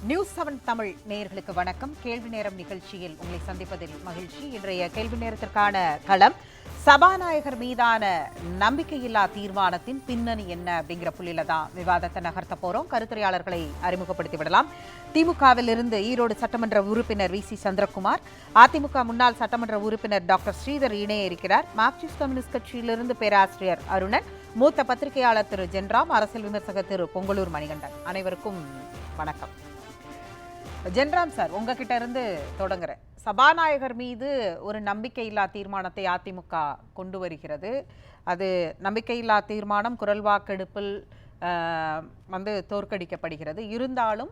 News 7 Tamil நேயர்களுக்கு வணக்கம். கேள்வி நேரம் நிகழ்ச்சியில் உங்களை சந்திப்பதில் மகிழ்ச்சி. இன்றைய கேள்வி நேரத்திற்கான களம் சபாநாயகர் மீதான நம்பிக்கையில்லா தீர்மானத்தின் பின்னணி என்ன அப்படிங்கிற புள்ளியில தான் விவாதத்தை நகர்த்த போறோம். கருத்துரையாளர்களை அறிமுகப்படுத்தி விடலாம். திமுகவில் இருந்து ஈரோடு சட்டமன்ற உறுப்பினர் வி சி சந்திரகுமார், அதிமுக முன்னாள் சட்டமன்ற உறுப்பினர் டாக்டர் ஸ்ரீதர் இணைய இருக்கிறார். மார்க்சிஸ்ட் கம்யூனிஸ்ட் கட்சியிலிருந்து பேராசிரியர் அருணன், மூத்த பத்திரிகையாளர் திரு ஜென்ராம், அரசியல் விமர்சகர் திரு பொங்கலூர் மணிகண்டன். அனைவருக்கும் வணக்கம். ஜென்ராம் சார், உங்ககிட்ட இருந்து தொடங்குறேன். சபாநாயகர் மீது ஒரு நம்பிக்கையில்லா தீர்மானத்தை அதிமுக கொண்டு வருகிறது. அது நம்பிக்கையில்லா தீர்மானம் குரல் வாக்கெடுப்பில் தோற்கடிக்கப்படுகிறது. இருந்தாலும்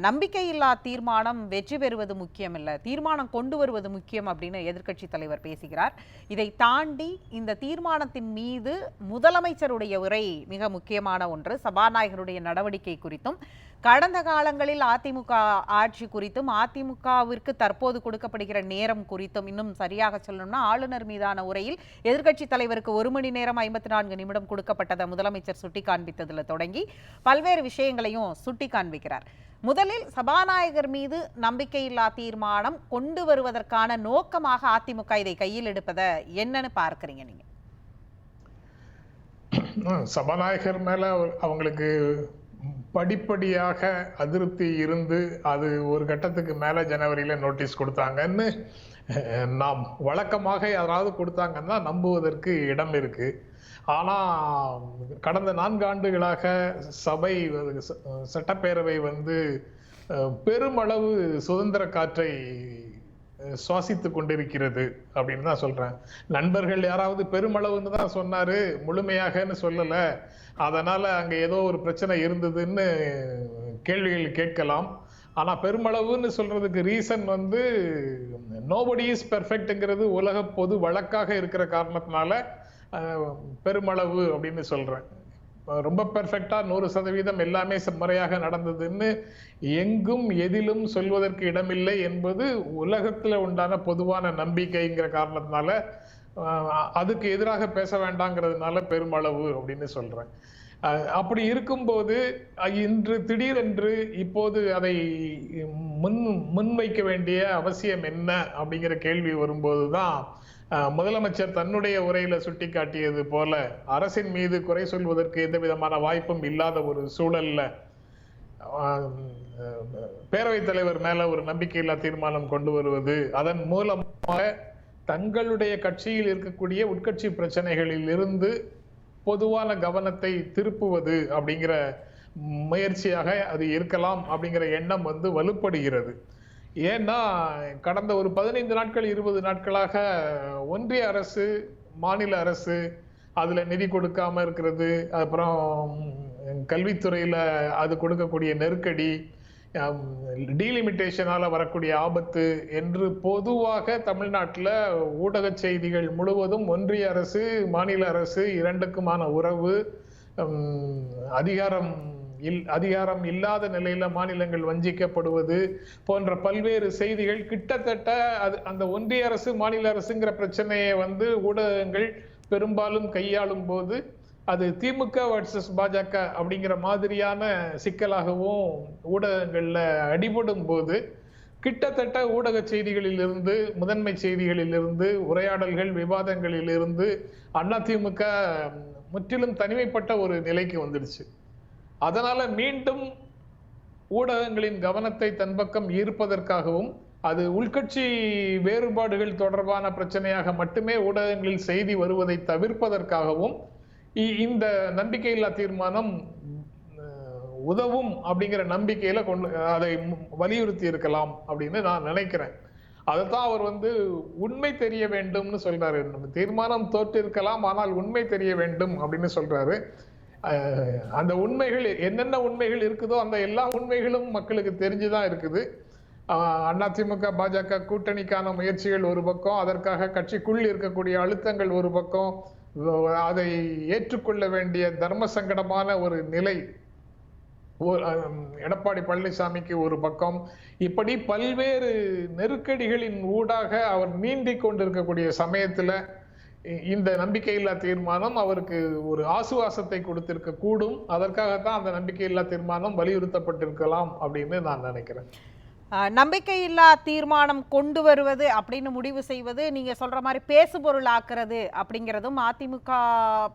நம்பிக்கையில்லா தீர்மானம் வெற்றி பெறுவது முக்கியம் இல்லை, தீர்மானம் கொண்டு வருவது முக்கியம் அப்படின்னு எதிர்க்கட்சி தலைவர் பேசுகிறார். இதை தாண்டி இந்த தீர்மானத்தின் மீது முதலமைச்சருடைய உரை மிக முக்கியமான ஒன்று. சபாநாயகருடைய நடவடிக்கை குறித்தும், கடந்த காலங்களில் அதிமுக ஆட்சி குறித்தும், அதிமுகவிற்கு தற்போது கொடுக்கப்படுகிற நேரம் குறித்தும், இன்னும் சரியாக சொல்லணும்னா ஆளுநர் மீதான உரையில் எதிர்க்கட்சி தலைவருக்கு 1 மணி நேரம் 54 நிமிடம் கொடுக்கப்பட்டதை முதலமைச்சர் சுட்டி காண்பித்ததில் தொடங்கி பல்வேறு விஷயங்களையும் சுட்டி காண்பிக்கிறார். முதலில் சபாநாயகர் மீது நம்பிக்கையில்லா தீர்மானம் கொண்டு வருவதற்கான நோக்கமாக அதிமுக இதை கையில் எடுப்பதை என்னன்னு பார்க்கறீங்க நீங்க? சபாநாயகர் மேல அவங்களுக்கு படிப்படியாக அதிருப்தி இருந்து அது ஒரு கட்டத்துக்கு மேல ஜனவரியில நோட்டீஸ் கொடுத்தாங்கன்னு நாம் வழக்கமாக யாராவது கொடுத்தாங்கன்னா நம்புவதற்கு இடம் இருக்கு. ஆனா கடந்த 4 ஆண்டுகளாக சட்டப்பேரவை பெருமளவு சுதந்திர காற்றை சுவாசித்து கொண்டிருக்கிறது அப்படின்னு தான் சொல்றேன். நண்பர்கள் யாராவது பெருமளவுன்னு தான் சொன்னாரு, முழுமையாகன்னு சொல்லல. அதனால அங்க ஏதோ ஒரு பிரச்சனை இருந்ததுன்னு கேள்விகள் கேட்கலாம். ஆனா பெருமளவுன்னு சொல்றதுக்கு ரீசன் நோபடி இஸ் பெர்ஃபெக்ட்ங்கிறது உலக பொது வழக்காக இருக்கிற காரணத்தினால பெருமளவு அப்படின்னு சொல்றேன். ரொம்ப பெர்ஃபெக்டா 100% எல்லாமே முறையாக நடந்ததுன்னு எங்கும் எதிலும் சொல்வதற்கு இடமில்லை என்பது உலகத்துல உண்டான பொதுவான நம்பிக்கைங்கிற காரணத்தினால அதுக்கு எதிராக பேச வேண்டாங்கிறதுனால பெருமளவு அப்படின்னு சொல்றேன். அப்படி இருக்கும்போது இன்று திடீரென்று இப்போது அதை முன்வைக்க வேண்டிய அவசியம் என்ன அப்படிங்கிற கேள்வி வரும்போதுதான் முதலமைச்சர் தன்னுடைய உரையில சுட்டி காட்டியது போல அரசின் மீது குறை சொல்வதற்கு எந்த விதமான வாய்ப்பும் இல்லாத ஒரு சூழல்ல பேரவைத் தலைவர் மேல ஒரு நம்பிக்கையில்லா தீர்மானம் கொண்டு வருவது, அதன் மூலமாக தங்களுடைய கட்சியில் இருக்கக்கூடிய உட்கட்சி பிரச்சனைகளில் இருந்து பொதுவான கவனத்தை திருப்புவது அப்படிங்கிற முயற்சியாக அது இருக்கலாம் அப்படிங்கிற எண்ணம் வலுப்படுகிறது. ஏன்னா கடந்த ஒரு 15 நாட்கள் 20 நாட்களாக ஒன்றிய அரசு, மாநில அரசு அதுல நிதி கொடுக்காம இருக்கிறது, அப்புறம் கல்வித்துறையில அது கொடுக்கக்கூடிய நெருக்கடி, டீலிமிட்டேஷனால வரக்கூடிய ஆபத்து என்று பொதுவாக தமிழ்நாட்டில் ஊடக செய்திகள் முழுவதும் ஒன்றிய அரசு மாநில அரசு இரண்டுக்குமான உறவு, அதிகாரம் இல்லாத நிலையில மாநிலங்கள் வஞ்சிக்கப்படுவது போன்ற பல்வேறு செய்திகள் கிட்டத்தட்ட அந்த ஒன்றிய அரசு மாநில அரசுங்கிற பிரச்சனையை ஊடகங்கள் பெரும்பாலும் கையாளும் போது அது திமுக வர்சஸ் பாஜக அப்படிங்கிற மாதிரியான சிக்கலாகவும் ஊடகங்கள்ல அடிபடும் போது கிட்டத்தட்ட ஊடக செய்திகளிலிருந்து, முதன்மை செய்திகளிலிருந்து, உரையாடல்கள் விவாதங்களிலிருந்து அதிமுக முற்றிலும் தனிமைப்பட்ட ஒரு நிலைக்கு வந்துடுச்சு. அதனால மீண்டும் ஊடகங்களின் கவனத்தை தன் பக்கம் ஈர்ப்பதற்காகவும், அது உள்கட்சி வேறுபாடுகள் தொடர்பான பிரச்சனையாக மட்டுமே ஊடகங்களில் செய்தி வருவதை தவிர்ப்பதற்காகவும் இந்த நம்பிக்கையில்லா தீர்மானம் உதவும் அப்படிங்கிற நம்பிக்கையில அதை வலியுறுத்தி இருக்கலாம் அப்படின்னு நான் நினைக்கிறேன். அதைத்தான் அவர் உண்மை தெரிய வேண்டும்னு சொல்றாரு. தீர்மானம் தோற்றிருக்கலாம், ஆனால் உண்மை தெரிய வேண்டும் அப்படின்னு சொல்றாரு. அந்த உண்மைகள் என்னென்ன உண்மைகள் இருக்குதோ அந்த எல்லா உண்மைகளும் மக்களுக்கு தெரிஞ்சுதான் இருக்குது. அதிமுக பாஜக கூட்டணிக்கான முயற்சிகள் ஒரு பக்கம், அதற்காக கட்சிக்குள் இருக்கக்கூடிய அழுத்தங்கள் ஒரு பக்கம், அதை ஏற்றுக்கொள்ள வேண்டிய தர்ம சங்கடமான ஒரு நிலை எடப்பாடி பழனிசாமிக்கு ஒரு பக்கம், இப்படி பல்வேறு நெருக்கடிகளின் ஊடாக அவர் நீந்திக் கொண்டிருக்கக்கூடிய சமயத்துல இந்த நம்பிக்கையில்லா தீர்மானம் அவருக்கு ஒரு ஆசுவாசத்தை கொடுத்திருக்க கூடும். அதற்காகத்தான் அந்த நம்பிக்கையில்லா தீர்மானம் வலியுறுத்தப்பட்டிருக்கலாம் அப்படின்னு நான் நினைக்கிறேன். நம்பிக்கையில்லா தீர்மானம் கொண்டு வருவது அப்படின்னு முடிவு செய்வது, நீங்க சொல்ற மாதிரி பேசுபொருள் ஆக்குறது அப்படிங்கிறதும் அதிமுக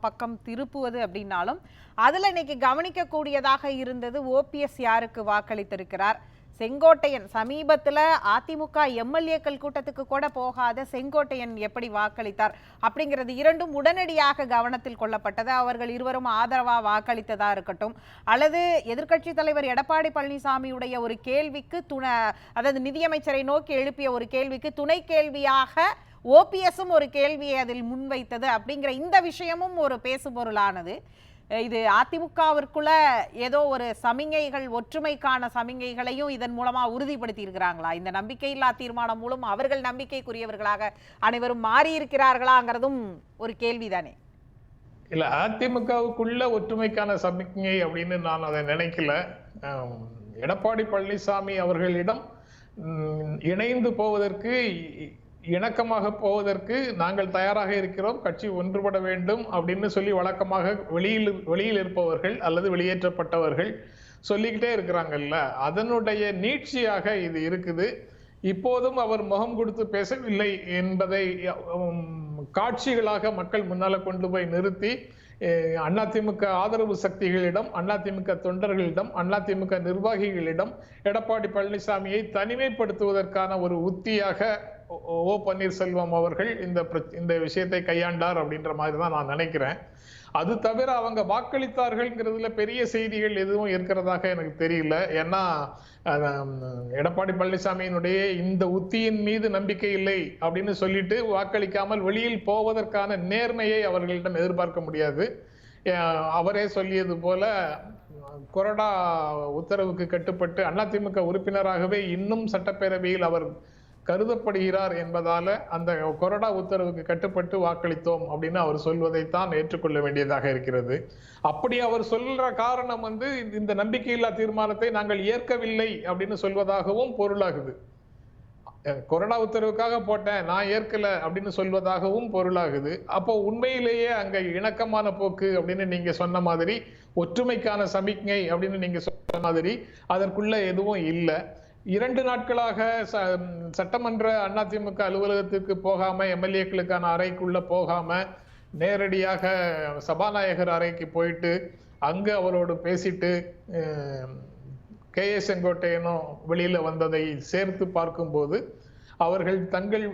பக்கம் திருப்புவது அப்படின்னாலும், அதுல இன்னைக்கு கவனிக்கக்கூடியதாக இருந்தது ஓபிஎஸ் யாருக்கு வாக்களித்திருக்கிறார். செங்கோட்டையன் சமீபத்துல அதிமுக எம்எல்ஏக்கள் கூட்டத்துக்கு கூட போகாத செங்கோட்டையன் எப்படி வாக்களித்தார் அப்படிங்கிறது இரண்டும் உடனடியாக கவனத்தில் கொள்ளப்பட்டது. அவர்கள் இருவரும் ஆதரவா வாக்களித்ததா இருக்கட்டும், அல்லது எதிர்க்கட்சி தலைவர் எடப்பாடி பழனிசாமியுடைய ஒரு கேள்விக்கு அதாவது நிதியமைச்சரை நோக்கி எழுப்பிய ஒரு கேள்விக்கு துணை கேள்வியாக ஓபிஎஸும் ஒரு கேள்வியை அதில் முன்வைத்தது அப்படிங்கிற இந்த விஷயமும் ஒரு பேசுபொருளானது. இது அதிமுகவிற்குள்ள ஏதோ ஒரு சமிங்கைகள், ஒற்றுமைக்கான சமிங்கைகளையும் இதன் மூலமா உறுதிப்படுத்தி இருக்கிறாங்களா? இந்த நம்பிக்கையில்லா தீர்மானம் மூலம் அவர்கள் நம்பிக்கைக்குரியவர்களாக அனைவரும் மாறி இருக்கிறார்களாங்கிறதும் ஒரு கேள்விதானே. இல்ல, அதிமுகவுக்குள்ள ஒற்றுமைக்கான சமிக்ஞை அப்படின்னு நான் அதை நினைக்கல. எடப்பாடி பழனிசாமி அவர்களிடம் இணைந்து போவதற்கு, இணக்கமாக போவதற்கு நாங்கள் தயாராக இருக்கிறோம், கட்சி ஒன்றுபட வேண்டும் அப்படின்னு சொல்லி வழக்கமாக வெளியில் இருப்பவர்கள் அல்லது வெளியேற்றப்பட்டவர்கள் சொல்லிக்கிட்டே இருக்கிறாங்கல்ல, அதனுடைய நீட்சியாக இது இருக்குது. இப்போதும் அவர் முகம் கொடுத்து பேசவில்லை என்பதை காட்சிகளாக மக்கள் முன்னால கொண்டு போய் நிறுத்தி அதிமுக ஆதரவு சக்திகளிடம், அதிமுக தொண்டர்களிடம், அதிமுக நிர்வாகிகளிடம் எடப்பாடி பழனிசாமியை தனிமைப்படுத்துவதற்கான ஒரு உத்தியாக ஓ பன்னீர்செல்வம் அவர்கள் இந்த விஷயத்தை கையாண்டார் அப்படின்ற மாதிரி தான் நான் நினைக்கிறேன். அது தவிர அவங்க வாக்களித்தார்கள்ங்கிறதுல பெரிய செய்திகள் எதுவும் இருக்கிறதாக எனக்கு தெரியல. ஏன்னா எடப்பாடி பழனிசாமியினுடைய இந்த உத்தியின் மீது நம்பிக்கை இல்லை அப்படின்னு சொல்லிட்டு வாக்களிக்காமல் வெளியில் போவதற்கான நேர்மையை அவர்களிடம் எதிர்பார்க்க முடியாது. அவரே சொல்லியது போல கொறடா உத்தரவுக்கு கட்டுப்பட்டு அதிமுக உறுப்பினராகவே இன்னும் சட்டப்பேரவையில் அவர் கருதப்படுகிறார் என்பதால அந்த கொறடா உத்தரவுக்கு கட்டுப்பட்டு வாக்களித்தோம் அப்படின்னு அவர் சொல்வதைத்தான் ஏற்றுக்கொள்ள வேண்டியதாக இருக்கிறது. அப்படி அவர் சொல்ற காரணம் இந்த நம்பிக்கையில்லா தீர்மானத்தை நாங்கள் ஏற்கவில்லை அப்படின்னு சொல்வதாகவும் பொருளாகுது. கொறடா உத்தரவுக்காக போட்டேன், நான் ஏற்கல அப்படின்னு சொல்வதாகவும் பொருளாகுது. அப்போ உண்மையிலேயே அங்க இணக்கமான போக்கு அப்படின்னு நீங்க சொன்ன மாதிரி, ஒற்றுமைக்கான சமிக்ஞை அப்படின்னு நீங்க சொன்ன மாதிரி அதற்குள்ள எதுவும் இல்லை. 2 நாட்களாக சட்டமன்ற அதிமுக அலுவலகத்துக்கு போகாம, எம்எல்ஏக்களுக்கான அறைக்குள்ள போகாம நேரடியாக சபாநாயகர் அறைக்கு போயிட்டு அங்க அவரோடு பேசிட்டு கே.ஏ. செங்கோட்டையனும் வெளியில வந்ததை சேர்த்து பார்க்கும்போது அவர்கள் தங்கள்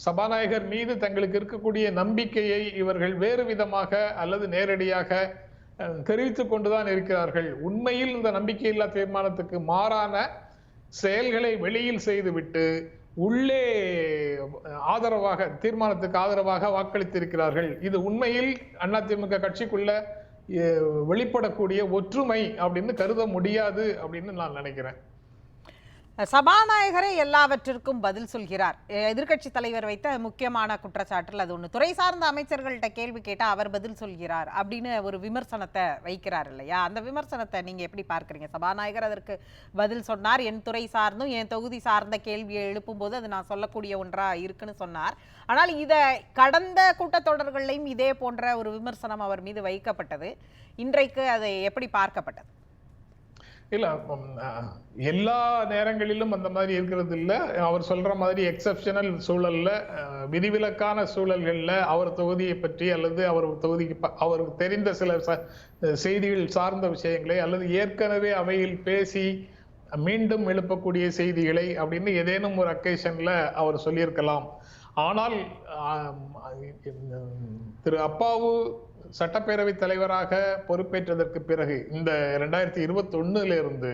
சபாநாயகர் மீது தங்களுக்கு இருக்கக்கூடிய நம்பிக்கையை இவர்கள் வேறு விதமாக அல்லது நேரடியாக தெரிவித்துக் கொண்டுதான் இருக்கிறார்கள். உண்மையில் இந்த நம்பிக்கையில்லா தீர்மானத்துக்கு மாறான செயல்களை வெளியில் செய்துவிட்டு உள்ளே ஆதரவாக, தீர்மானத்துக்கு ஆதரவாக வாக்களித்திருக்கிறார்கள். இது உண்மையில் அதிமுக கட்சிக்குள்ள வெளிப்படக்கூடிய ஒற்றுமை அப்படின்னு கருத முடியாது அப்படின்னு நான் நினைக்கிறேன். சபாநாயகரே எல்லாவற்றிற்கும் பதில் சொல்கிறார். எதிர்க்கட்சி தலைவர் வைத்த முக்கியமான குற்றச்சாட்டில் அது ஒன்று. துறை சார்ந்த அமைச்சர்கள்ட்ட கேள்வி கேட்டால் அவர் பதில் சொல்கிறார் அப்படின்னு ஒரு விமர்சனத்தை வைக்கிறார் இல்லையா? அந்த விமர்சனத்தை நீங்க எப்படி பார்க்குறீங்க? சபாநாயகர் அதற்கு பதில் சொன்னார், என் துறை சார்ந்தும் என் தொகுதி சார்ந்த கேள்வியை எழுப்பும் போது அது நான் சொல்லக்கூடிய ஒன்றா இருக்குன்னு சொன்னார். ஆனால் இதை கடந்த கூட்டத்தொடர்களையும் இதே போன்ற ஒரு விமர்சனம் அவர் மீது வைக்கப்பட்டது. இன்றைக்கு அதை எப்படி பார்க்கப்பட்டது? இல்ல, எல்லா நேரங்களிலும் அந்த மாதிரி இருக்கிறது இல்ல. அவர் சொல்ற மாதிரி எக்ஸப்ஷனல் சூழல்ல, விதிவிலக்கான சூழல்கள்ல அவர் தொகுதியை பற்றி அல்லது அவர் தொகுதிக்கு அவருக்கு தெரிந்த சில செய்திகள் சார்ந்த விஷயங்களை அல்லது ஏற்கனவே அவையில் பேசி மீண்டும் எழுப்பக்கூடிய செய்திகளை அப்படின்னு ஏதேனும் ஒரு அக்கேஷன்ல அவர் சொல்லியிருக்கலாம். ஆனால் திரு அப்பாவு சட்டப்பேரவை தலைவராக பொறுப்பேற்றதற்கு பிறகு இந்த 2021 இருந்து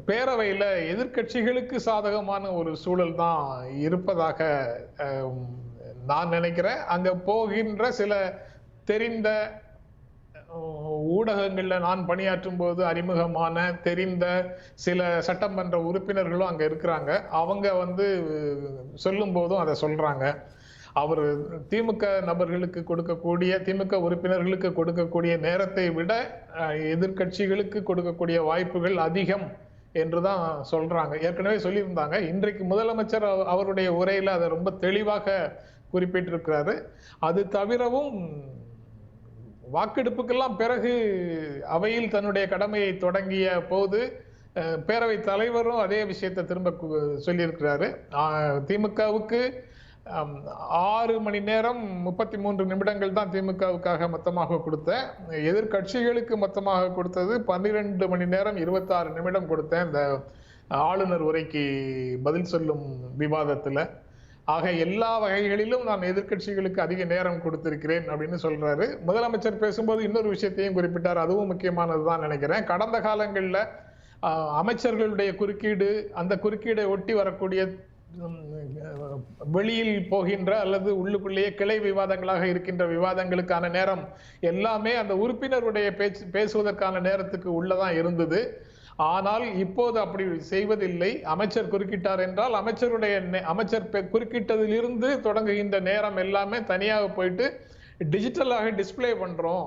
பேரவையில எதிர்க்கட்சிகளுக்கு சாதகமான ஒரு சூழல் தான் இருப்பதாக நான் நினைக்கிறேன். அங்க போகின்ற சில தெரிந்த ஊடகங்கள்ல நான் பணியாற்றும் போது அறிமுகமான தெரிந்த சில சட்டமன்ற உறுப்பினர்களும் அங்க இருக்கிறாங்க. அவங்க சொல்லும் போதும் அதை சொல்றாங்க. அவர் திமுக நபர்களுக்கு கொடுக்கக்கூடிய, திமுக உறுப்பினர்களுக்கு கொடுக்கக்கூடிய நேரத்தை விட எதிர்கட்சிகளுக்கு கொடுக்கக்கூடிய வாய்ப்புகள் அதிகம் என்றுதான் சொல்றாங்க. ஏற்கனவே சொல்லியிருந்தாங்க. இன்றைக்கு முதலமைச்சர் அவருடைய உரையில அதை ரொம்ப தெளிவாக குறிப்பிட்டிருக்கிறாரு. அது தவிரவும் வாக்கெடுப்புக்கெல்லாம் பிறகு அவையில் தன்னுடைய கடமையை தொடங்கிய போது பேரவை தலைவரும் அதே விஷயத்தை திரும்ப சொல்லியிருக்கிறாரு. திமுகவுக்கு 6 மணி நேரம் 33 நிமிடங்கள் தான் திமுகவுக்காக மொத்தமாக கொடுத்தேன். எதிர்கட்சிகளுக்கு மொத்தமாக கொடுத்தது 12 மணி நேரம் 26 நிமிடம் கொடுத்தேன் இந்த ஆளுநர் உரைக்கு பதில் சொல்லும் விவாதத்துல. ஆக எல்லா வகைகளிலும் நான் எதிர்கட்சிகளுக்கு அதிக நேரம் கொடுத்திருக்கிறேன் அப்படின்னு சொல்றாரு. முதலமைச்சர் பேசும்போது இன்னொரு விஷயத்தையும் குறிப்பிட்டார், அதுவும் முக்கியமானதுதான் நினைக்கிறேன். கடந்த காலங்கள்ல அமைச்சர்களுடைய குறுக்கீடு, அந்த குறுக்கீடை ஒட்டி வரக்கூடிய வெளியில் போகின்ற அல்லது உள்ளுக்குள்ளேயே கிளை விவாதங்களாக இருக்கின்ற விவாதங்களுக்கான நேரம் எல்லாமே அந்த உறுப்பினருடைய பேசுவதற்கான நேரத்துக்கு உள்ளதான் இருந்தது. ஆனால் இப்போது அப்படி செய்வதில்லை. அமைச்சர் குறுக்கிட்டார் என்றால் அமைச்சர் குறுக்கிட்டதிலிருந்து தொடங்குகின்ற நேரம் எல்லாமே தனியாக போயிட்டு டிஜிட்டலாக டிஸ்பிளே பண்றோம்.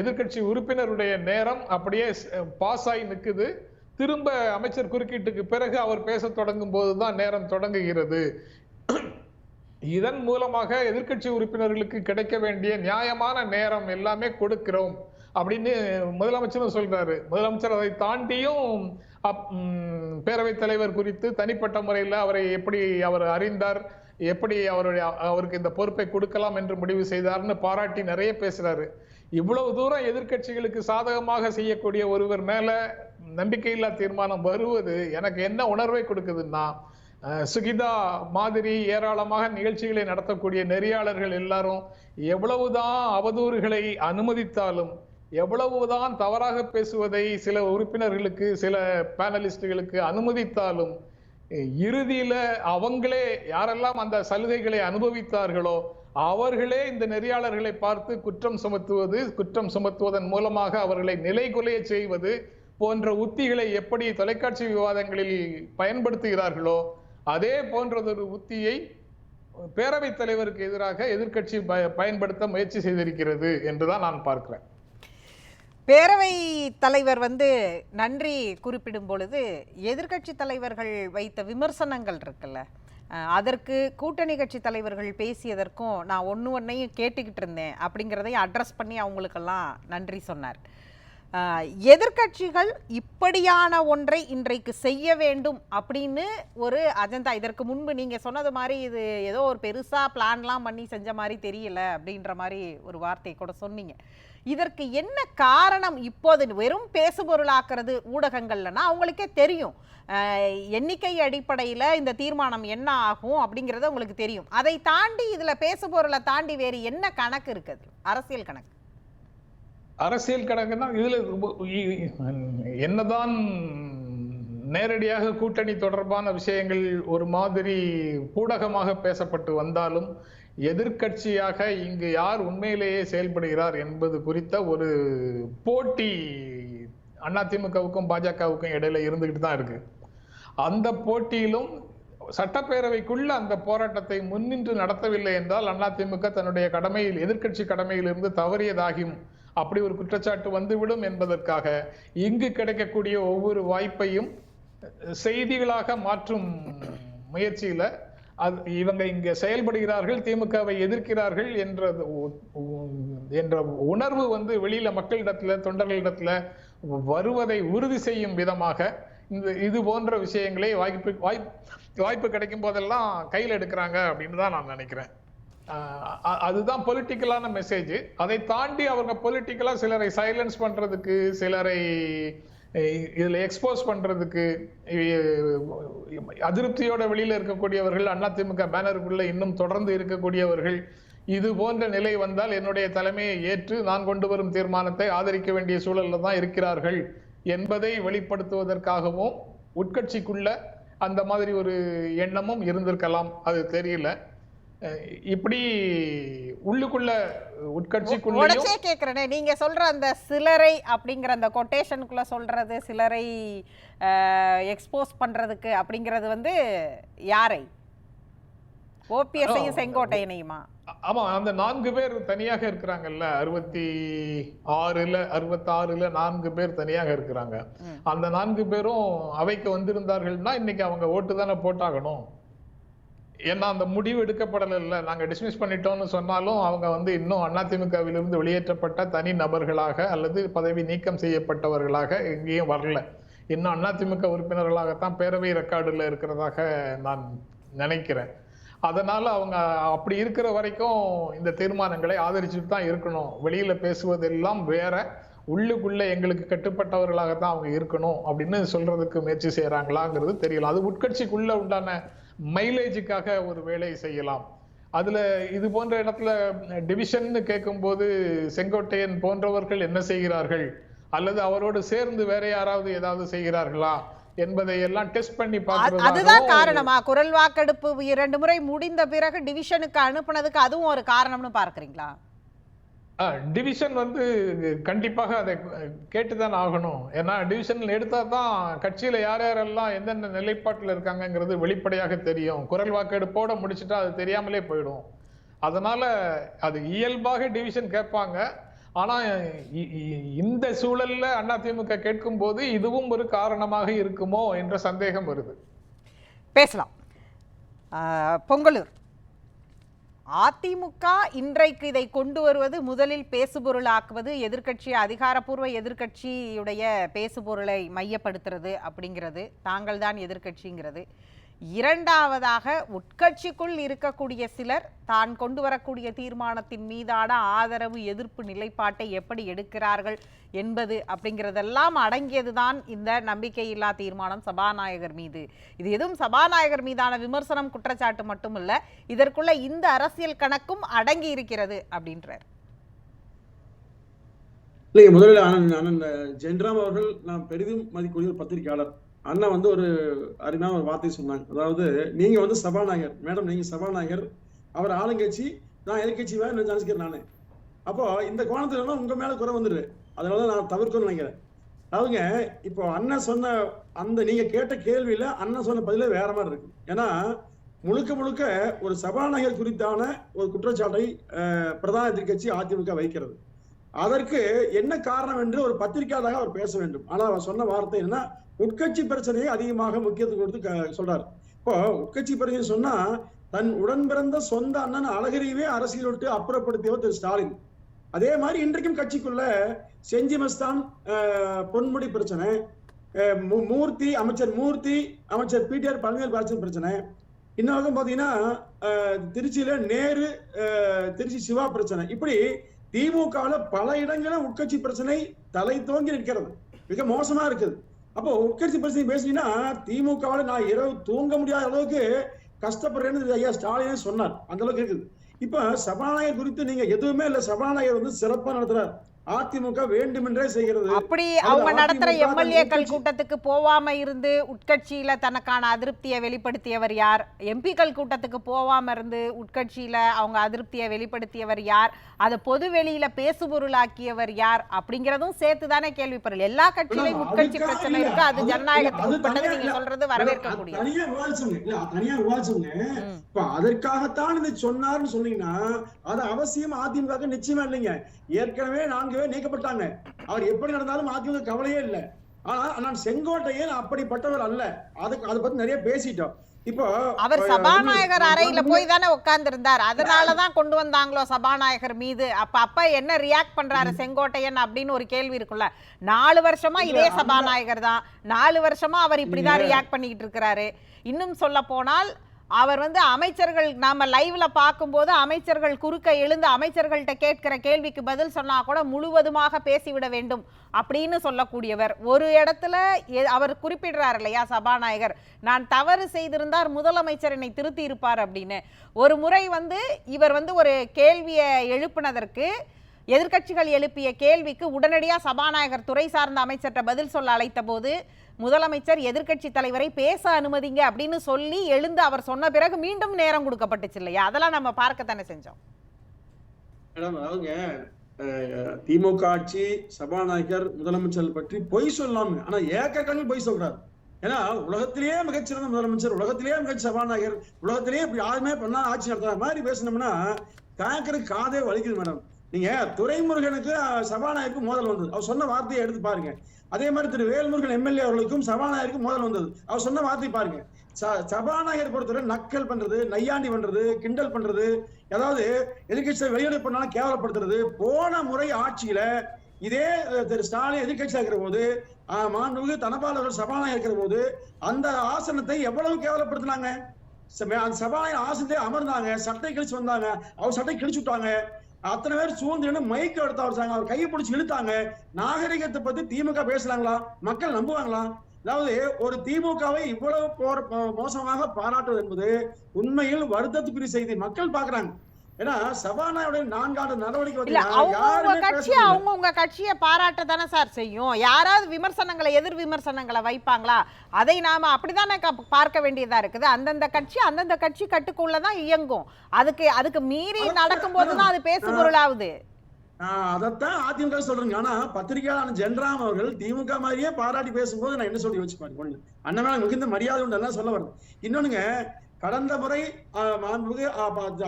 எதிர்கட்சி உறுப்பினருடைய நேரம் அப்படியே பாஸ் ஆகி நிற்குது. திரும்ப அமைச்சர் குறுக்கீட்டுக்கு பிறகு அவர் பேச தொடங்கும் போதுதான் நேரம் தொடங்குகிறது. இதன் மூலமாக எதிர்கட்சி உறுப்பினர்களுக்கு கிடைக்க வேண்டிய நியாயமான நேரம் எல்லாமே கொடுக்கிறோம் அப்படின்னு முதலமைச்சரும் சொல்றாரு. முதலமைச்சர் அதை தாண்டியும் பேரவைத் தலைவர் குறித்து தனிப்பட்ட முறையில் அவரை எப்படி அவர் அறிந்தார், எப்படி அவருக்கு இந்த பொறுப்பை கொடுக்கலாம் என்று முடிவு செய்தார்னு பாராட்டி நிறைய பேசுறாரு. இவ்வளவு தூரம் எதிர்கட்சிகளுக்கு சாதகமாக செய்யக்கூடிய ஒருவர் மேல நம்பிக்கையில்லா தீர்மானம் வருவது எனக்கு என்ன உணர்வை கொடுக்குதுன்னா, சுகிதா மாதிரி ஏராளமாக நிகழ்ச்சிகளை நடத்தக்கூடிய நெறியாளர்கள் எல்லாரும் எவ்வளவுதான் அவதூறுகளை அனுமதித்தாலும், எவ்வளவுதான் தவறாக பேசுவதை சில உறுப்பினர்களுக்கு சில பேனலிஸ்டுகளுக்கு அனுமதித்தாலும், இறுதியில அவங்களே யாரெல்லாம் அந்த சலுகைகளை அனுபவித்தார்களோ அவர்களே இந்த நெறியாளர்களை பார்த்து குற்றம் சுமத்துவதன் மூலமாக அவர்களை நிலைகுலைய செய்வது போன்ற உத்திகளை எப்படி தொலைக்காட்சி விவாதங்களில் பயன்படுத்துகிறார்களோ அதே போன்றதொரு உத்தியை பேரவைத் தலைவருக்கு எதிராக எதிர்கட்சி பயன்படுத்த முயற்சி செய்திருக்கிறது என்றுதான் நான் பார்க்கிறேன். பேரவை தலைவர் நன்றி குறிப்பிடும் பொழுது எதிர்கட்சி தலைவர்கள் வைத்த விமர்சனங்கள் இருக்குல்ல, அதற்கு கூட்டணி கட்சி தலைவர்கள் பேசியதற்கும் நான் ஒன்றையும் கேட்டுக்கிட்டு இருந்தேன் அப்படிங்கிறதையும் அட்ரஸ் பண்ணி அவங்களுக்கெல்லாம் நன்றி சொன்னார். எதிர்கட்சிகள் இப்படியான ஒன்றை இன்றைக்கு செய்ய வேண்டும் அப்படின்னு ஒரு அஜெண்டா, இதற்கு முன்பு நீங்கள் சொன்னது மாதிரி இது ஏதோ ஒரு பெருசாக பிளான்லாம் பண்ணி செஞ்ச மாதிரி தெரியல அப்படின்ற மாதிரி ஒரு வார்த்தை கூட சொன்னீங்க. இதற்கு என்ன காரணம்? இப்போது வெறும் பேசுபொருளாக்குறது ஊடகங்கள்லனா அவங்களுக்கே தெரியும், எண்ணிக்கை அடிப்படையில் இந்த தீர்மானம் என்ன ஆகும் அப்படிங்கிறது உங்களுக்கு தெரியும். அதை தாண்டி இதில் பேசுபொருளை தாண்டி வேறு என்ன கணக்கு இருக்குது? அரசியல் கணக்கு. அரசியல் கணக்குன்னா இதுல என்னதான் நேரடியாக கூட்டணி தொடர்பான விஷயங்கள் ஒரு மாதிரி ஊடகமாக பேசப்பட்டு வந்தாலும், எதிர்கட்சியாக இங்கு யார் உண்மையிலேயே செயல்படுகிறார் என்பது குறித்த ஒரு போட்டி அதிமுகவுக்கும் பாஜகவுக்கும் இடையில இருந்துகிட்டு தான் இருக்கு. அந்த போட்டியிலும் சட்டப்பேரவைக்குள்ள அந்த போராட்டத்தை முன்னின்று நடத்தவில்லை என்றால் அதிமுக தன்னுடைய கடமையில், எதிர்கட்சி கடமையில் இருந்து தவறியதாகும், அப்படி ஒரு குற்றச்சாட்டு வந்துவிடும் என்பதற்காக இங்கு கிடைக்கக்கூடிய ஒவ்வொரு வாய்ப்பையும் செய்திகளாக மாற்றும் முயற்சியில இவங்க இங்க செயல்படுகிறார்கள், திமுகவை எதிர்க்கிறார்கள் என்ற உணர்வு வெளியில மக்களிடத்துல, தொண்டர்களிடத்துல வருவதை உறுதி செய்யும் விதமாக இது போன்ற விஷயங்களை வாய்ப்பு கிடைக்கும் போதெல்லாம் கையில் எடுக்கிறாங்க அப்படின்னு தான் நான் நினைக்கிறேன். அதுதான் பொலிட்டிக்கலான மெசேஜ். அதை தாண்டி அவங்க பொலிட்டிக்கலா சிலரை சைலன்ஸ் பண்றதுக்கு, சிலரை இதுல எக்ஸ்போஸ் பண்றதுக்கு, அதிருப்தியோட வெளியில இருக்கக்கூடியவர்கள், அதிமுக பேனருக்குள்ள இன்னும் தொடர்ந்து இருக்கக்கூடியவர்கள், இது போன்ற நிலை வந்தால் என்னுடைய தலைமையை ஏற்று நான் கொண்டு வரும் தீர்மானத்தை ஆதரிக்க வேண்டிய சூழல்ல தான் இருக்கிறார்கள் என்பதை வெளிப்படுத்துவதற்காகவும் உட்கட்சிக்குள்ள அந்த மாதிரி ஒரு எண்ணமும் இருந்திருக்கலாம், அது தெரியல. இப்படி உள்ளுக்குள்ள உட்கட்சிக்குள்ளே கேக்குறேனே, நீங்க சொல்ற அந்த சிலரை அப்படிங்கிற அந்த கொட்டேஷனுக்குள்ள சொல்றது, சிலரை எக்ஸ்போஸ் பண்றதுக்கு அப்படிங்கிறது யாரை? ஓபிஎஸ்ஐயும் செங்கோட்டையனையுமா? ஆமா, அந்த 4 பேர் தனியாக இருக்கிறாங்கல்ல, 66ல 4 பேர் தனியாக இருக்கிறாங்க. அந்த 4 பேரும் அவைக்கு வந்திருந்தார்கள்னா இன்னைக்கு அவங்க ஓட்டு தானே போட்டாகணும். ஏன்னா அந்த முடிவு எடுக்கப்படல, நாங்க டிஸ்மிஸ் பண்ணிட்டோம்னு சொன்னாலும் அவங்க வந்து இன்னும் அதிமுகவிலிருந்து வெளியேற்றப்பட்ட தனி நபர்களாக அல்லது பதவி நீக்கம் செய்யப்பட்டவர்களாக எங்கேயும் வரல. இன்னும் அதிமுக உறுப்பினர்களாகத்தான் பேரவை ரெக்கார்டுல இருக்கிறதாக நான் நினைக்கிறேன். அதனால அவங்க அப்படி இருக்கிற வரைக்கும் இந்த தீர்மானங்களை ஆதரிச்சுட்டு தான் இருக்கணும். வெளியில பேசுவதெல்லாம் வேற, உள்ளுக்குள்ள எங்களுக்கு கட்டுப்பட்டவர்களாகத்தான் அவங்க இருக்கணும் அப்படின்னு சொல்றதுக்கு முயற்சி செய்யறாங்களாங்கிறது தெரியல. அது உட்கட்சிக்குள்ள உண்டான மைலேஜுக்காக ஒரு வேலை செய்யலாம். அதுல இது போன்ற இடத்துல டிவிஷன் கேட்கும்போது செங்கோட்டையன் போன்றவர்கள் என்ன செய்கிறார்கள், அல்லது அவரோடு சேர்ந்து வேற யாராவது ஏதாவது செய்கிறார்களா என்பதை எல்லாம் டெஸ்ட் பண்ணி பார்க்கிறது. அதுதான் காரணமா? குரல் வாக்கெடுப்பு 2 முறை முடிந்த பிறகு டிவிஷனுக்கு அனுப்புனதுக்கு அதுவும் ஒரு காரணம்னு பார்க்கறீங்களா? டிவிஷன் வந்து கண்டிப்பாக அதை கேட்டுதான் ஆகணும். ஏன்னா டிவிஷன் எடுத்தா தான் கட்சியில யார் யாரெல்லாம் எந்தெந்த நிலைப்பாட்டில் இருக்காங்கிறது வெளிப்படையாக தெரியும். குரல் வாக்கெடுப்போட முடிச்சுட்டா அது தெரியாமலே போயிடும். அதனால அது இயல்பாக டிவிஷன் கேட்பாங்க. ஆனா இந்த சூழல்ல அதிமுக கேட்கும் போது இதுவும் ஒரு காரணமாக இருக்குமோ என்ற சந்தேகம் வருது. பேசலாம். பொங்கலூர், அதிமுக இன்றைக்கு இதை கொண்டு வருவது, முதலில் பேசுபொருளாக்குவது, எதிர்கட்சி அதிகாரப்பூர்வ எதிர்கட்சியுடைய பேசுபொருளை மையப்படுத்துறது அப்படிங்கிறது, தாங்கள் தான் எதிர்கட்சிங்கிறது. இரண்டாவதாக உட்கட்சிக்குள் இருக்கக்கூடிய சிலர் தான் கொண்டு வரக்கூடிய தீர்மானத்தின் மீதான ஆதரவு எதிர்ப்பு நிலைப்பாட்டை எப்படி எடுக்கிறார்கள் என்பது அப்படிங்கிறதெல்லாம் அடங்கியதுதான் இந்த நம்பிக்கையில்லா தீர்மானம் சபாநாயகர் மீது. இது எதுவும் சபாநாயகர் மீதான விமர்சனம், குற்றச்சாட்டு மட்டுமல்ல, இதற்குள்ள இந்த அரசியல் கணக்கும் அடங்கி இருக்கிறது அப்படின்றார். இல்லைங்க, முதலில் அண்ணன் ஜெயராம் அவர்கள் நான் பெரிதும் மதிக்கக்கூடிய ஒரு பத்திரிகையாளர். அண்ணா வந்து ஒரு அருமையான ஒரு வார்த்தை சொன்னாங்க. அதாவது நீங்க வந்து சபாநாயகர் மேடம், நீங்க சபாநாயகர், அவர் ஆளுங்கட்சி, நான் எதிர்கட்சி வேற நினைச்சுக்கிறேன் நானு. அப்போ இந்த கோணத்துல உங்க மேல குறை வந்துரு, அதனாலதான் நான் தவிர்க்கணும்னு நினைக்கிறேன். அவங்க இப்போ அண்ணன் சொன்ன அந்த நீங்க கேட்ட கேள்வியில அண்ணன் சொன்ன பதில வேற மாதிரி இருக்கு. ஏன்னா முழுக்க முழுக்க ஒரு சபாநாயகர் குறித்தான ஒரு குற்றச்சாட்டை பிரதான எதிர்கட்சி அதிமுக வைக்கிறது. அதற்கு என்ன காரணம் என்று ஒரு பத்திரிகையாளராக அவர் பேச வேண்டும். ஆனா அவர் சொன்ன வார்த்தை என்ன, உட்கட்சி பிரச்சனையை அதிகமாக முக்கியத்துவம் கொடுத்து சொல்றாரு. இப்போ உட்கட்சி பிரச்சனை சொன்னா தன் உடன் பிறந்த சொந்த அண்ணன் அழகிரியே அரசியல் விட்டு அப்புறப்படுத்தியவர் திரு ஸ்டாலின். அதே மாதிரி இன்றைக்கும் கட்சிக்குள்ள செஞ்சி மஸ்தான் பொன்முடி பிரச்சனை, மூர்த்தி அமைச்சர் மூர்த்தி, அமைச்சர் பிடிஆர் பழனிவேல் பிரச்சனை, இன்னொரு பாத்தீங்கன்னா திருச்சியில நேரு, திருச்சி சிவா பிரச்சனை. இப்படி திமுகவுல பல இடங்களில் உட்கட்சி பிரச்சனை தலை தோங்கி நிற்கிறது, மிக மோசமா இருக்குது. அப்போ உட்கட்சி பிரச்சனை பேசினீங்கன்னா திமுகவால நான் இரவு தூங்க முடியாத அளவுக்கு கஷ்டப்படுறேன்னு ஐயா ஸ்டாலினே சொன்னார். அந்த அளவுக்கு இருக்குது. இப்ப சபாநாயகர் குறித்து நீங்க எதுவுமே இல்ல, சபாநாயகர் வந்து சிறப்பா நடத்துறார், அதிமுக வேண்டுமென்றே செய்கிறது. அப்படி அவங்க நடத்துற எம்எல்ஏக்கள் கூட்டத்துக்கு போவாம இருந்து உட்கட்சியில தனக்கான அதிருப்தியை வெளிப்படுத்தியவர் யார்? எம்பிக்கள் கூட்டத்துக்கு போவாம இருந்து உட்கட்சியில அவங்க அதிருப்தியை வெளிப்படுத்தியவர் யார்? அதை பொது வெளியில பேசுபொருளாக்கியவர் யார்? அப்படிங்கிறதும் சேர்த்துதானே கேள்விப்படல. எல்லா கட்சியிலையும் உட்கட்சி பிரச்சனை இருக்கு, அது ஜனநாயகத்துக்கு உட்பட்டது. நீங்க சொல்றது வரவேற்கக்கூடிய தனியா விவாதிச்சுங்க. இப்ப அதற்காகத்தான் இதை சொன்னார்னு சொன்னீங்கன்னா அது அவசியம் அதிமுக நிச்சயமா இல்லைங்க. ஏற்கனவே 4 பேர் நீக்கப்பட்டாங்க. அவர் எப்படி நடந்தாலும் அதிமுக கவலையே இல்லை. ஆனா நான் செங்கோட்டையன் அப்படிப்பட்டவர் அல்ல. அதை பத்தி நிறைய பேசிட்டோம். இப்போ அவர் சபாநாயகர் அறையில போய் தானே உட்கார்ந்து இருந்தார், அதனாலதான் கொண்டு வந்தாங்களோ சபாநாயகர் மீது. அப்ப என்ன ரியாக்ட் பண்றாரு செங்கோட்டையன் அப்படின்னு ஒரு கேள்வி இருக்குல்ல. 4 வருஷமா இதே சபாநாயகர் தான், 4 வருஷமா அவர் இப்படிதான் ரியாக்ட் பண்ணிக்கிட்டு இருக்கிறாரு. இன்னும் சொல்ல போனால் அவர் வந்து அமைச்சர்கள், நாம லைவ்ல பார்க்கும்போது அமைச்சர்கள் குறுக்க எழுந்து அமைச்சர்கள்ட்ட கேட்கிற கேள்விக்கு பதில் சொன்னா கூட முழுவதுமாக பேசிவிட வேண்டும் அப்படின்னு சொல்லக்கூடியவர். ஒரு இடத்துல அவர் குறிப்பிடுறார் இல்லையா சபாநாயகர், நான் தவறு செய்திருந்தார் முதலமைச்சர் என்னை திருத்தி இருப்பார் அப்படின்னு. ஒரு முறை வந்து இவர் வந்து ஒரு கேள்வியை எழுப்பினதற்கு, எதிர்கட்சிகள் எழுப்பிய கேள்விக்கு உடனடியாக சபாநாயகர் துறை சார்ந்த அமைச்சர்கிட்ட பதில் சொல்ல அழைத்த போது முதலமைச்சர் எதிர்கட்சி தலைவரை பேச அனுமதிங்க அப்படின்னு சொல்லி எழுந்து அவர் சொன்ன பிறகு மீண்டும் நேரம் கொடுக்கப்பட்டுச்சு இல்லையா? அதெல்லாம் நம்ம பார்க்கத்தானே செஞ்சோம். அவங்க திமுக ஆட்சி சபாநாயகர் முதலமைச்சர் பற்றி பொய் சொல்லாம, ஆனா ஏக்கக்கணக்கில் பொய் சொல்றாரு. ஏன்னா உலகத்திலேயே மிகச்சிறந்த முதலமைச்சர், உலகத்திலேயே மிகச்சி சபாநாயகர், உலகத்திலேயே யாருமே பண்ணா ஆட்சி நடத்துற மாதிரி பேசணும்னா கேட்கற காதே வலிக்குது மேடம். நீங்க துரைமுருகனுக்கு சபாநாயகருக்கு மோதல் வந்தது, அவர் சொன்ன வார்த்தையை எடுத்து பாருங்க. அதே மாதிரி திரு வேல்முருகன் எம்எல்ஏ அவர்களுக்கும் சபாநாயகருக்கும் மோதல் வந்தது, அவர் சொன்ன வார்த்தை பாருங்க. சபாநாயகர் பொறுத்தவரை நக்கல் பண்றது, நையாண்டி பண்றது, கிண்டல் பண்றது, ஏதாவது எதிர்கட்சியை வெளியிட பண்ணாலும் கேவலப்படுத்துறது. போன முறை ஆட்சியில இதே திரு ஸ்டாலின் எதிர்கட்சியா இருக்கிற போது மாண்புமிகு தனபால் அவர்கள் சபாநாயகர் இருக்கிற போது அந்த ஆசனத்தை எவ்வளவு கேவலப்படுத்தினாங்க. அந்த சபாநாயகர் ஆசனத்தை அமர்ந்தாங்க, சட்டை கிழிச்சு வந்தாங்க, அவர் சட்டை கிழிச்சு விட்டாங்க. அத்தனை பேர் சூழ்ந்து மைக்கு எடுத்து அவர் கையை பிடிச்சி இழுத்தாங்க. நாகரிகத்தை பத்தி திமுக பேசுறாங்களா? மக்கள் நம்புவாங்களா? அதாவது ஒரு திமுகவை இவ்வளவு மோசமாக பாராட்டுவது என்பது உண்மையில் வருத்தத்துக்குரிய செய்தி. மக்கள் பாக்குறாங்க. ஏன்னா சபாநாயகருடைய 4 ஆண்டு நடவடிக்கை உங்க கட்சியை பாராட்ட தானே சார் செய்யும். யாராவது விமர்சனங்களை, எதிர் விமர்சனங்களை வைப்பாங்களா? அதை நாம அப்படித்தானே பார்க்க வேண்டியதா இருக்குது. அந்தந்த கட்சி கட்டுக்குள்ளதான் இயங்கும். அதுக்கு மீறி நடக்கும் போதுதான் அது பேசு பொருளாகுது. அதைத்தான் அதிமுக சொல்றேங்க. ஆனா பத்திரிகையாளர் ஜென்ராம் அவர்கள் திமுக மாதிரியே பாராட்டி பேசும்போது நான் என்ன சொல்லி யோசிச்சு பாருங்க. ஒண்ணு, அண்ணன் மேல மிகுந்த மரியாதை உண்டு சொல்ல வருது. இன்னொன்னுங்க, கடந்த முறை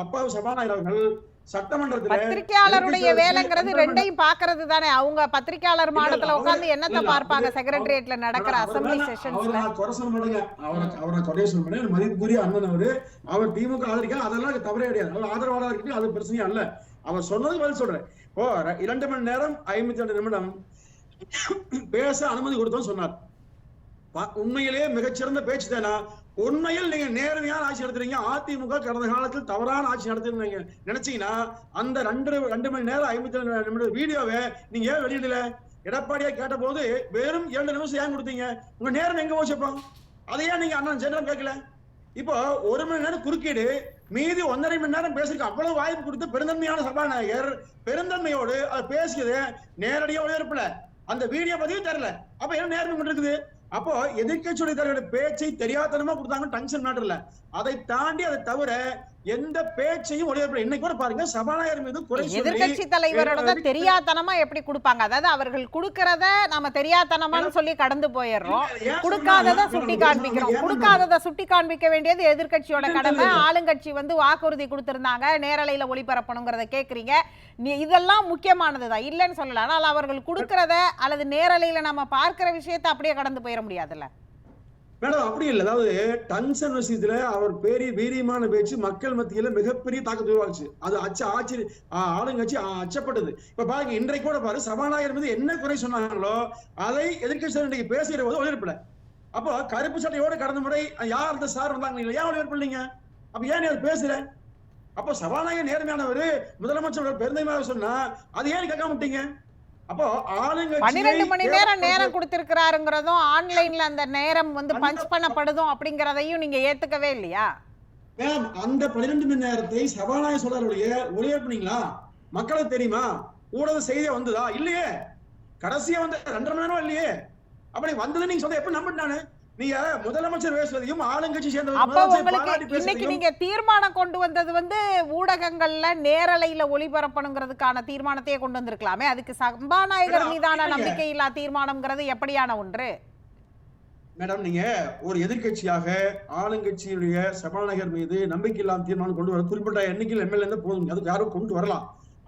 அப்பா சபாநாயகர் அவர்கள் சட்டமன்றத்தில் பத்திரிகையாளருடைய வேலைங்கிறது ரெண்டையும் பாக்குறது தானே. அவங்க பத்திரிகையாளர் மாடத்துல உட்கார்ந்து என்னத்தை பார்ப்பாங்க? செக்ரட்டரியேட்ல நடக்கிற அசெம்பிளி செஷன்ஸ்ல குறை சொல்ல மாட்டேங்க. அவரை குறைய சொல்ல மாட்டேன். மதிப்புக்குரிய அண்ணன் அவர் திமுக ஆதரிக்க, அதெல்லாம் தவறே கிடையாது. அவர் ஆதரவாளர் இருக்கு, அது பிரச்சனையே அல்ல. அவர் சொன்னது பதில் சொல்றேன். 2 மணி நேரம் 52 நிமிடம் பேச அனுமதி கொடுத்தோம் சொன்னார். உண்மையிலேயே மிகச்சிறந்த பேச்சு தானா? உண்மையில் நீங்க நேர்மையான ஆட்சி நடத்துறீங்க. அதிமுக கடந்த காலத்தில் தவறான ஆட்சி நடத்துறீங்க நினைச்சீங்கன்னா அந்த 2 மணி நேரம் 52 நிமிடம் வீடியோவை நீங்க ஏன் வெளியிடல? எடப்பாடியா கேட்ட போது வெறும் 2 நிமிஷம் ஏன் கொடுத்தீங்க? உங்க நேரம் எங்க போச்சப்போம்? அதையே நீங்க அண்ணன் ஜெனரல் கேட்கல. இப்போ 1 மணி நேரம் குறுக்கீடு, மீதி 1.5 மணி நேரம் பேசுறதுக்கு அவ்வளவு வாய்ப்பு கொடுத்து பெருந்தன்மையான சபாநாயகர் பெருந்தன்மையோடு அது பேசியது நேரடியா ஒளிபரப்புல, அந்த வீடியோ பதிவு தரல. அப்ப என்ன நேர்மை கொண்டு இருக்குது? அப்போ எதிர்கட்சியுடைய தலைவருடைய பேச்சை தெரியாதனமா கொடுத்தாங்க, டங்ஷன் மேட்டர்ல. அதை தாண்டி அதை தவிர எந்த பேச்சையும் ஒளிபரப்பு. இன்னைக்கு கூட பாருங்க, சபாநாயகர் மீது குறை சொல்லி எதிர்கட்சி தலைவரோட தெரியாதனமா எப்படி கொடுப்பாங்க? அதாவது அவர்கள் கொடுக்கறத நாம தெரியாதனமான்னு சொல்லி கடந்து போயிடுறோம், கொடுக்காததை சுட்டி காண்பிக்கிறோம். கொடுக்காததை சுட்டி காண்பிக்க வேண்டியது எதிர்கட்சியோட கடமை. ஆளுங்கட்சி வாக்குறுதி கொடுத்திருந்தாங்க, நேரலையில ஒளிபரப்பணுங்கிறத கேக்குறீங்க. இதெல்லாம் முக்கியமானதுதான், இல்லைன்னு சொல்லல. ஆனால் அவர்கள் கொடுக்கறத அல்லது நேரலையில நம்ம பார்க்கிற விஷயத்தை அப்படியே கடந்து போயிட முடியாதுல்ல மேடம். அப்படி இல்லை. அதாவது டங்ஷன் விஷயத்துல அவர் வீரியமான பேச்சு மக்கள் மத்தியில மிகப்பெரிய தாக்கத்தை உருவாச்சு. அது ஆட்சி ஆளுங்கட்சி அச்சப்பட்டது. இப்ப பாருங்க, இன்றைக்கு கூட பாரு, சபாநாயகர் மீது என்ன குறை சொன்னாங்களோ அதை எதிர்கட்சி இன்னைக்கு பேசுகிற போது ஒளிபரப்பல. அப்போ கருப்பு சட்டையோட கடந்த முறை யார் அந்த சார் வந்தாங்க, ஏன் ஒளிபரப்பீங்க? அப்ப ஏன் நீ அது பேசுற? அப்போ சபாநாயகர் நேர்மையானவர், முதலமைச்சர் பெருந்தன்மையாக சொன்னா அது ஏன் கேட்காம விட்டீங்க? அப்போ 12 மணி நேரம் கொடுத்திருக்கிறாருங்கிறதும் ஆன்லைன்ல அந்த நேரம் பஞ்ச் பண்ணப்படுதும் அப்படிங்கறதையும் நீங்க ஏத்துக்கவே இல்லையா? மேம், அந்த 12 மணி நேரத்தை சபாநாயகர் சொல்றாருடைய ஒளிபரப்புனீங்களா? மக்களுக்கு தெரியுமா? ஊடக செய்தியா வந்ததா? இல்லையே. கடைசியா 2.5 மணி நேரம் இல்லையே. அப்படி வந்தது நீங்க சொல்ல எப்படி நம்பிட்டு நானு? நீங்க முதலமைச்சர் பேசுறதையும் ஆளுங்கட்சி சேர்ந்த இன்னைக்கு நீங்க தீர்மானம் கொண்டு வந்தது ஊடகங்கள்ல நேரலையில ஒளிபரப்பணுங்கிறதுக்கான தீர்மானத்தையே கொண்டு வந்திருக்கலாமே. அதுக்கு சபாநாயகர் மீதான நம்பிக்கையில்லா தீர்மானம்ங்கிறது எப்படியான ஒன்று? மேடம், நீங்க ஒரு எதிர்கட்சியாக ஆளுங்கட்சியுடைய சபாநாயகர் மீது நம்பிக்கையில்லாம தீர்மானம் கொண்டு வர குறிப்பிட்ட எண்ணிக்கையில் எம்எல்ஏ போதும், அதுக்கு யாரும் கொண்டு வரலாம்.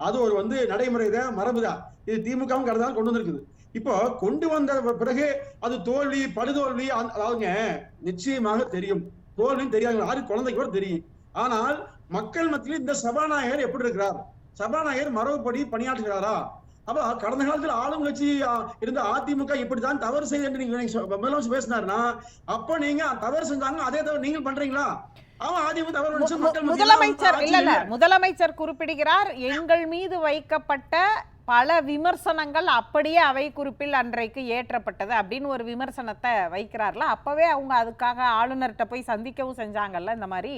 அது ஒரு நடைமுறைதான், மரபுதான். இது திமுகவும் கடந்தாலும் கொண்டு வந்திருக்குது. இப்போ கொண்டு வந்த பிறகு அது தோல்வி படுதோல்வி அதாவதுங்க நிச்சயமாக தெரியும். தோல்வின்னு தெரியாது, யாரு குழந்தைக்கு கூட தெரியும். ஆனால் மக்கள் மத்தியில் இந்த சபாநாயகர் எப்படி இருக்கிறார்? சபாநாயகர் மரபுப்படி பணியாற்றுகிறாரா? அப்ப கடந்த காலத்தில் ஆளுங்கட்சி இருந்த அதிமுக இப்படித்தான் தவறு செய்ய நீங்க முதலமைச்சர் பேசினாருன்னா, அப்ப நீங்க தவறு செஞ்சாங்க, அதே தவிர நீங்கள் பண்றீங்களா? முதலமைச்சர் குறிப்பிடுகிறார், எங்கள் மீது வைக்கப்பட்ட பல விமர்சனங்கள் அப்படியே அவை குறிப்பில் அன்றைக்கு ஏற்றப்பட்டது அப்படின்னு ஒரு விமர்சனத்தை வைக்கிறார்ல. அப்பவே அவங்க அதுக்காக ஆளுநர்கிட்ட போய் சந்திக்கவும் செஞ்சாங்கல்ல. இந்த மாதிரி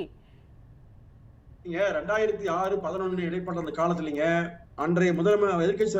2006-11 இடைப்பட்ட அந்த காலத்துலங்க அன்றைய எதிர்கட்சி